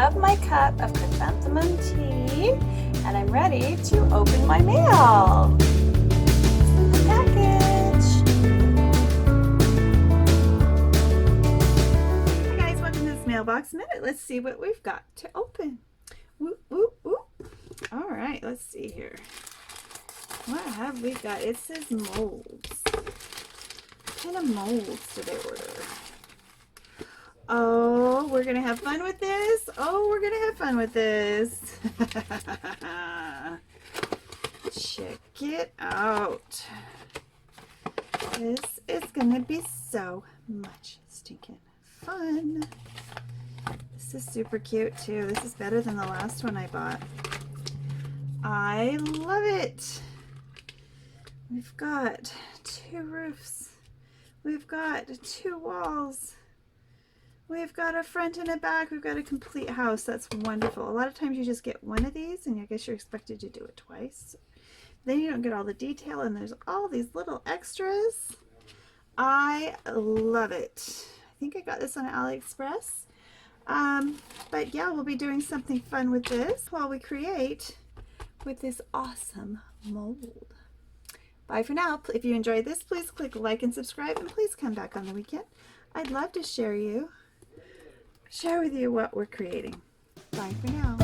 have my cup of chrysanthemum tea, and I'm ready to open my mail. The package. Hi guys, welcome to this Mailbox Minute. Let's see what we've got to open. Whoop, whoop, whoop. All right, let's see here. What have we got? It says molds. What kind of molds did I order? Oh, we're going to have fun with this. Oh, we're going to have fun with this. Check it out. This is going to be so much stinking fun. This is super cute too. This is better than the last one I bought. I love it. We've got 2 roofs. We've got 2 walls. We've got a front and a back. We've got a complete house. That's wonderful. A lot of times you just get one of these and I guess you're expected to do it twice. Then you don't get all the detail and there's all these little extras. I love it. I think I got this on AliExpress. But yeah, we'll be doing something fun with this while we create with this awesome mold. Bye for now. If you enjoyed this, please click like and subscribe, and please come back on the weekend. I'd love to share with you what we're creating. Bye for now.